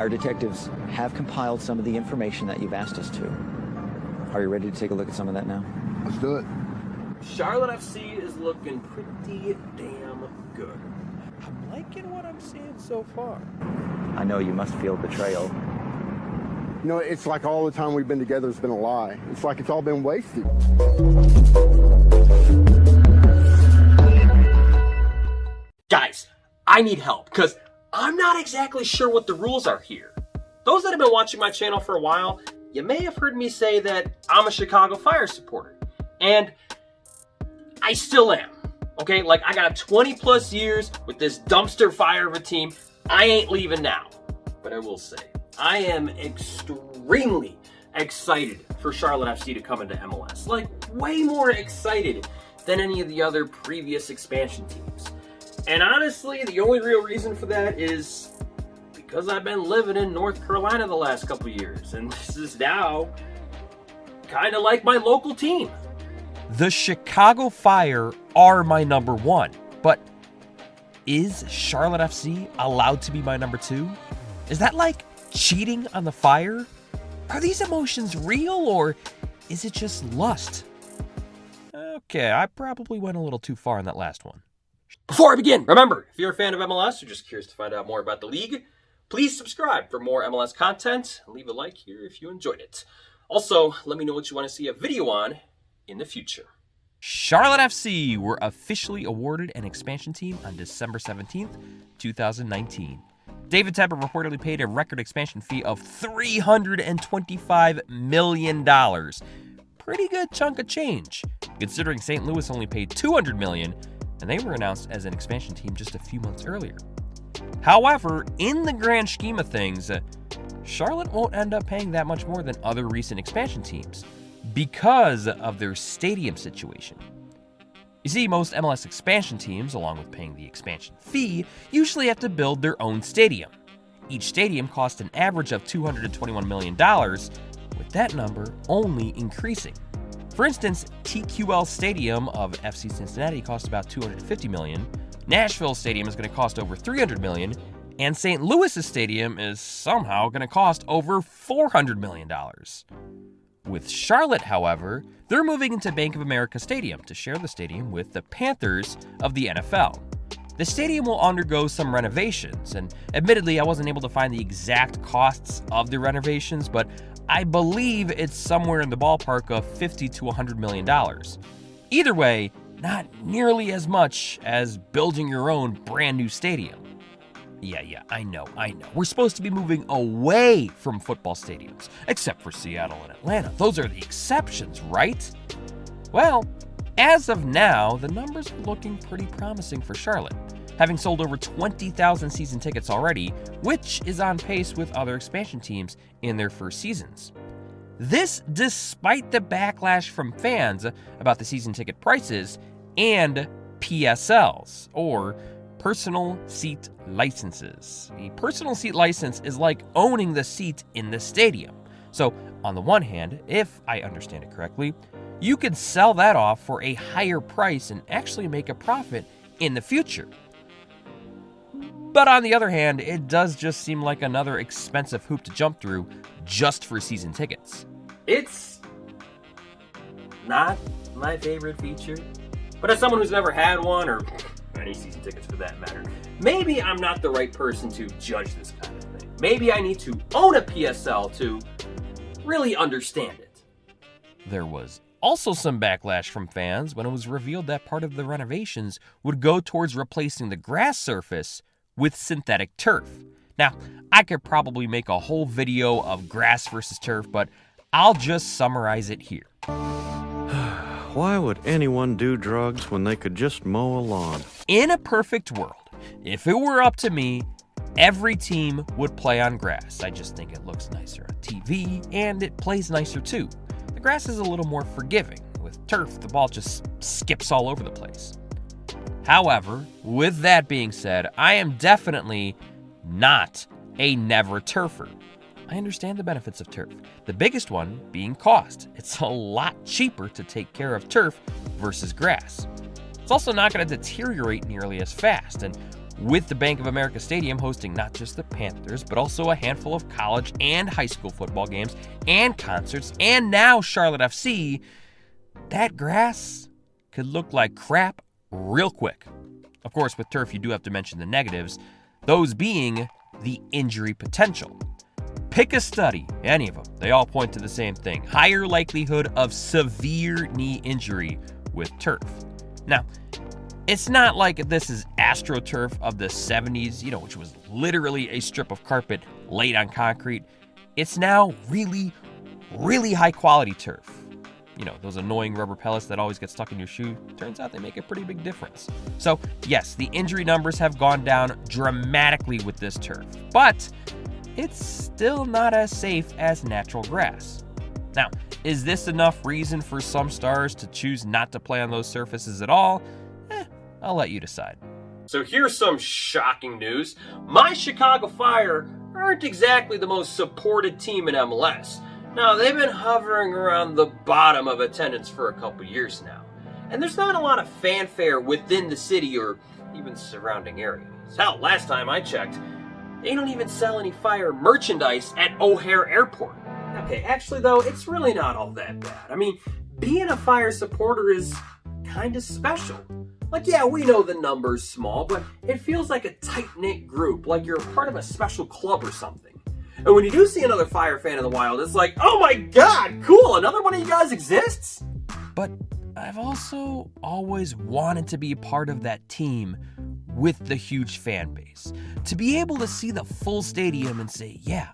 Our detectives have compiled some of the information that you've asked us to. Are you ready to take a look at some of that now? Let's do it. Charlotte FC is looking pretty damn good. I'm liking what I'm seeing so far. I know you must feel betrayal. You know, it's like all the time we've been together has been a lie. It's like it's all been wasted. Guys, I need help because I'm not exactly sure what the rules are here. Those that have been watching my channel for a while, you may have heard me say that I'm a Chicago Fire supporter. And I still am. Okay, like I got 20 plus years with this dumpster fire of a team. I ain't leaving now. But I will say, I am extremely excited for Charlotte FC to come into MLS. Like, way more excited than any of the other previous expansion teams. And honestly, the only real reason for that is because I've been living in North Carolina the last couple years. And this is now kind of like my local team. The Chicago Fire are my number one, but is Charlotte FC allowed to be my number two? Is that like cheating on the Fire? Are these emotions real, or is it just lust? Okay, I probably went a little too far in that last one. Before I begin, remember, if you're a fan of MLS or just curious to find out more about the league, please subscribe for more MLS content and leave a like here if you enjoyed it. Also, let me know what you want to see a video on in the future. Charlotte FC were officially awarded an expansion team on December 17th, 2019. David Tepper reportedly paid a record expansion fee of $325 million. Pretty good chunk of change, considering St. Louis only paid $200 million, and they were announced as an expansion team just a few months earlier. However, in the grand scheme of things, Charlotte won't end up paying that much more than other recent expansion teams because of their stadium situation. You see, most MLS expansion teams, along with paying the expansion fee, usually have to build their own stadium. Each stadium costs an average of $221 million, with that number only increasing. For instance, TQL Stadium of FC Cincinnati costs about $250 million, Nashville Stadium is going to cost over $300 million, and St. Louis's stadium is somehow going to cost over $400 million. With Charlotte, however, they're moving into Bank of America Stadium to share the stadium with the Panthers of the NFL. The stadium will undergo some renovations, and admittedly, I wasn't able to find the exact costs of the renovations, but I believe it's somewhere in the ballpark of $50 to $100 million. Either way, not nearly as much as building your own brand new stadium. Yeah, I know. We're supposed to be moving away from football stadiums, except for Seattle and Atlanta. Those are the exceptions, right? Well, as of now, the numbers are looking pretty promising for Charlotte, having sold over 20,000 season tickets already, which is on pace with other expansion teams in their first seasons. This despite the backlash from fans about the season ticket prices and PSLs, or personal seat licenses. A personal seat license is like owning the seat in the stadium. So, on the one hand, if I understand it correctly, you could sell that off for a higher price and actually make a profit in the future. But on the other hand, it does just seem like another expensive hoop to jump through just for season tickets. It's not my favorite feature, but as someone who's never had one, or any season tickets for that matter, maybe I'm not the right person to judge this kind of thing. Maybe I need to own a PSL to really understand it. There was also some backlash from fans when it was revealed that part of the renovations would go towards replacing the grass surface with synthetic turf. Now, I could probably make a whole video of grass versus turf, but I'll just summarize it here. Why would anyone do drugs when they could just mow a lawn? In a perfect world, if it were up to me, every team would play on grass. I just think it looks nicer on TV, and it plays nicer too. The grass is a little more forgiving. With turf, the ball just skips all over the place. However, with that being said, I am definitely not a never turfer. I understand the benefits of turf, the biggest one being cost. It's a lot cheaper to take care of turf versus grass. It's also not going to deteriorate nearly as fast, and with the Bank of America Stadium hosting not just the Panthers, but also a handful of college and high school football games and concerts, and now Charlotte FC, that grass could look like crap real quick. Of course, with turf, you do have to mention the negatives, those being the injury potential. Pick a study, any of them, they all point to the same thing: higher likelihood of severe knee injury with turf. Now, it's not like this is AstroTurf of the 70s, which was literally a strip of carpet laid on concrete. It's now really, really high quality turf. Those annoying rubber pellets that always get stuck in your shoe, turns out they make a pretty big difference. So yes, the injury numbers have gone down dramatically with this turf, but it's still not as safe as natural grass. Now, is this enough reason for some stars to choose not to play on those surfaces at all? I'll let you decide. So here's some shocking news. My Chicago Fire aren't exactly the most supported team in MLS. Now, they've been hovering around the bottom of attendance for a couple years now. And there's not a lot of fanfare within the city or even surrounding areas. Hell, last time I checked, they don't even sell any Fire merchandise at O'Hare Airport. Okay, actually though, it's really not all that bad. I mean, being a Fire supporter is kind of special. Like, yeah, we know the number's small, but it feels like a tight-knit group, like you're part of a special club or something. And when you do see another Fire fan in the wild, it's like, oh my god, cool, another one of you guys exists? But I've also always wanted to be part of that team with the huge fan base. To be able to see the full stadium and say, yeah,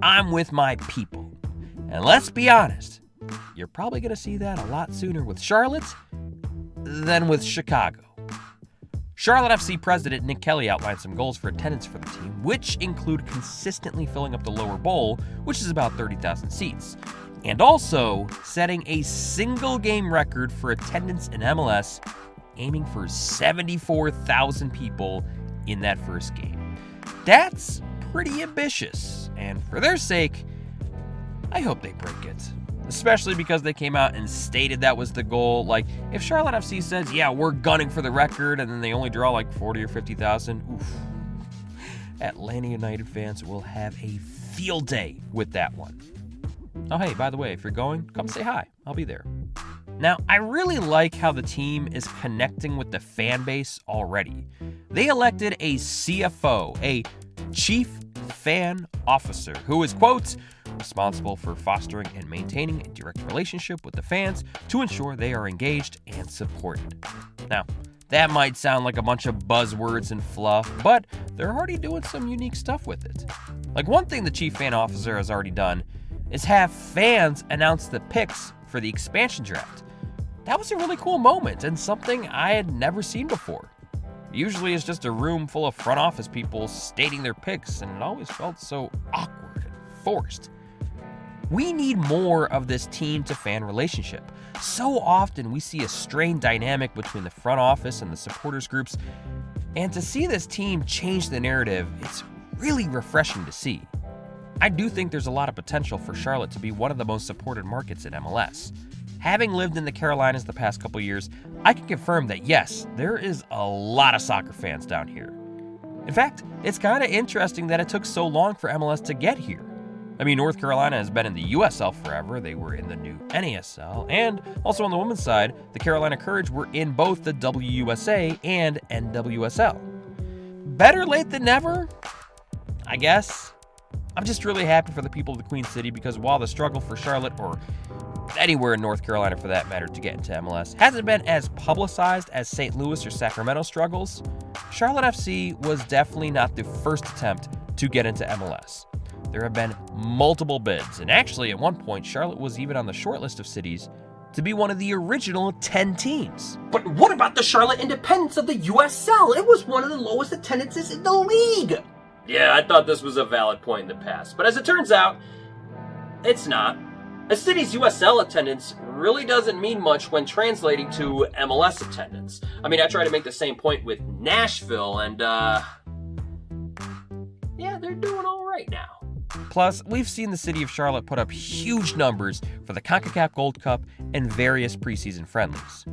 I'm with my people. And let's be honest, you're probably going to see that a lot sooner with Charlotte than with Chicago. Charlotte FC president Nick Kelly outlined some goals for attendance for the team, which include consistently filling up the lower bowl, which is about 30,000 seats, and also setting a single game record for attendance in MLS, aiming for 74,000 people in that first game. That's pretty ambitious, and for their sake, I hope they break it. Especially because they came out and stated that was the goal. Like, if Charlotte FC says, yeah, we're gunning for the record, and then they only draw like 40 or 50,000, oof. Atlanta United fans will have a field day with that one. Oh, hey, by the way, if you're going, come say hi. I'll be there. Now, I really like how the team is connecting with the fan base already. They elected a CFO, a Chief Fan Officer, who is, quote, responsible for fostering and maintaining a direct relationship with the fans to ensure they are engaged and supported. Now, that might sound like a bunch of buzzwords and fluff, but they're already doing some unique stuff with it. Like, one thing the Chief Fan Officer has already done is have fans announce the picks for the expansion draft. That was a really cool moment and something I had never seen before. Usually it's just a room full of front office people stating their picks, and it always felt so awkward and forced. We need more of this team-to-fan relationship. So often we see a strained dynamic between the front office and the supporters groups, and to see this team change the narrative, it's really refreshing to see. I do think there's a lot of potential for Charlotte to be one of the most supported markets in MLS. Having lived in the Carolinas the past couple years, I can confirm that yes, there is a lot of soccer fans down here. In fact, it's kind of interesting that it took so long for MLS to get here. I mean, North Carolina has been in the USL forever. They were in the new NASL, and also on the women's side, the Carolina Courage were in both the WUSA and NWSL. Better late than never, I guess. I'm just really happy for the people of the Queen City, because while the struggle for Charlotte, or anywhere in North Carolina for that matter, to get into MLS hasn't been as publicized as St. Louis or Sacramento struggles, Charlotte FC was definitely not the first attempt to get into MLS. There have been multiple bids, and actually at one point Charlotte was even on the short list of cities to be one of the original 10 teams. But what about the Charlotte Independence of the USL? It was one of the lowest attendances in the league. Yeah, I thought this was a valid point in the past, but as it turns out, it's not. A city's USL attendance really doesn't mean much when translating to MLS attendance. I mean, I try to make the same point with Nashville, and yeah, they're doing all right now. Plus, we've seen the city of Charlotte put up huge numbers for the CONCACAF Gold Cup and various preseason friendlies.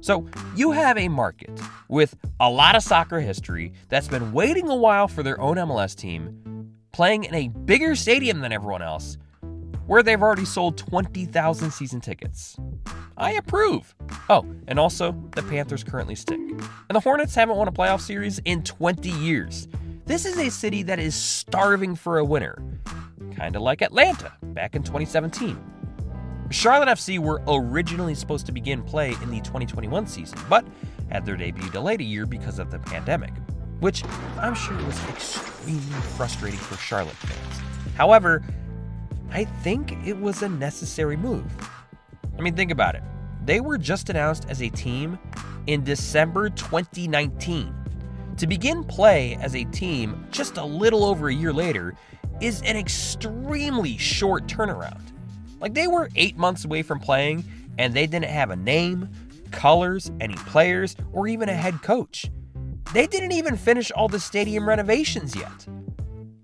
So you have a market with a lot of soccer history that's been waiting a while for their own MLS team, playing in a bigger stadium than everyone else, where they've already sold 20,000 season tickets. I approve. Oh, and also, the Panthers currently stink. And the Hornets haven't won a playoff series in 20 years. This is a city that is starving for a winner. Kind of like Atlanta back in 2017. Charlotte FC were originally supposed to begin play in the 2021 season, but had their debut delayed a year because of the pandemic, which I'm sure was extremely frustrating for Charlotte fans. However, I think it was a necessary move. I mean, think about it. They were just announced as a team in December 2019. To begin play as a team just a little over a year later is an extremely short turnaround. Like, they were 8 months away from playing, and they didn't have a name, colors, any players, or even a head coach. They didn't even finish all the stadium renovations yet.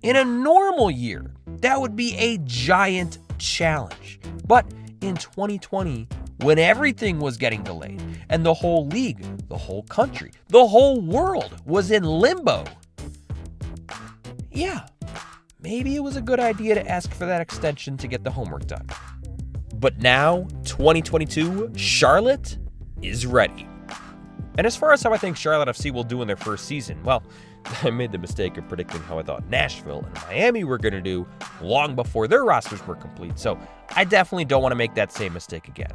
In a normal year, that would be a giant challenge. But in 2020, when everything was getting delayed, and the whole league, the whole country, the whole world was in limbo, yeah, maybe it was a good idea to ask for that extension to get the homework done. But now, 2022, Charlotte is ready. And as far as how I think Charlotte FC will do in their first season, well, I made the mistake of predicting how I thought Nashville and Miami were going to do long before their rosters were complete, so I definitely don't want to make that same mistake again.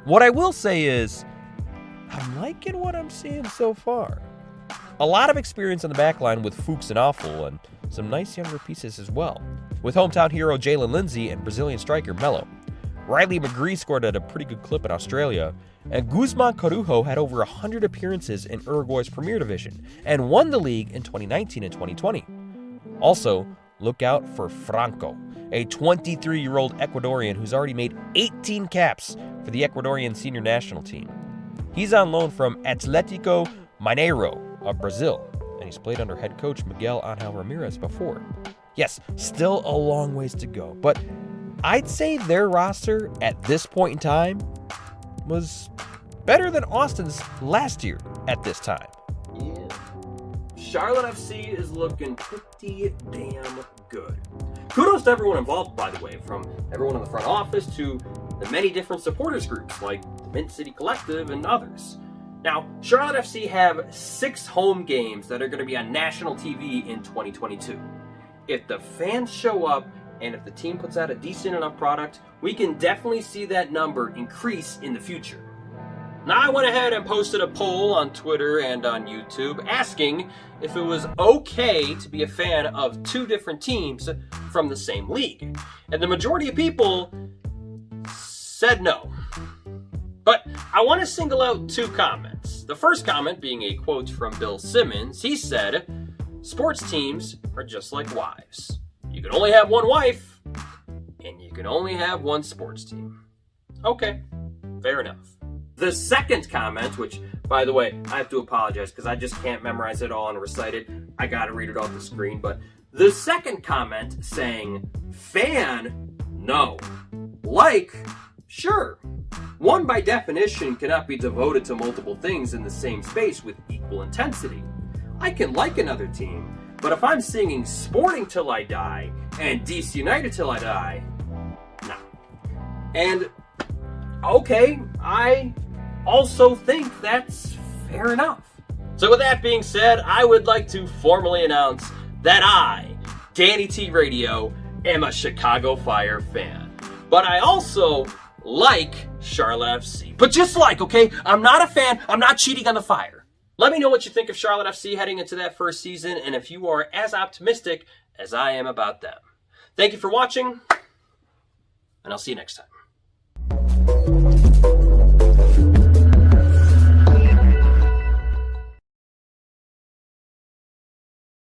What I will say is, I'm liking what I'm seeing so far. A lot of experience on the back line with Fuchs and Awful, and some nice younger pieces as well, with hometown hero Jalen Lindsay and Brazilian striker Melo. Riley McGree scored at a pretty good clip in Australia, and Guzman Corujo had over 100 appearances in Uruguay's Premier Division and won the league in 2019 and 2020. Also, look out for Franco, a 23-year-old Ecuadorian who's already made 18 caps for the Ecuadorian senior national team. He's on loan from Atlético Mineiro of Brazil, and he's played under head coach Miguel Angel Ramirez before. Yes, still a long ways to go, but I'd say their roster at this point in time was better than Austin's last year at this time. Yeah. Charlotte FC is looking pretty damn good. Kudos to everyone involved, by the way, from everyone in the front office to the many different supporters groups like the Mint City Collective and others. Now, Charlotte FC have 6 home games that are going to be on national TV in 2022. If the fans show up and if the team puts out a decent enough product, we can definitely see that number increase in the future. Now, I went ahead and posted a poll on Twitter and on YouTube asking if it was okay to be a fan of 2 different teams from the same league. And the majority of people said no. But I want to single out 2 comments. The first comment being a quote from Bill Simmons. He said, "Sports teams are just like wives. You can only have one wife, and you can only have one sports team." Okay, fair enough. The second comment, which, by the way, I have to apologize because I just can't memorize it all and recite it. I gotta read it off the screen. But the second comment saying, "Fan? No. Like? Sure. One, by definition, cannot be devoted to multiple things in the same space with equal intensity. I can like another team, but if I'm singing Sporting Till I Die and DC United Till I Die, no." And, okay, I also think that's fair enough. So with that being said, I would like to formally announce that I, Danny T Radio, am a Chicago Fire fan. But I also like Charlotte FC. But just like, okay? I'm not a fan. I'm not cheating on the Fire. Let me know what you think of Charlotte FC heading into that first season, and if you are as optimistic as I am about them. Thank you for watching, and I'll see you next time.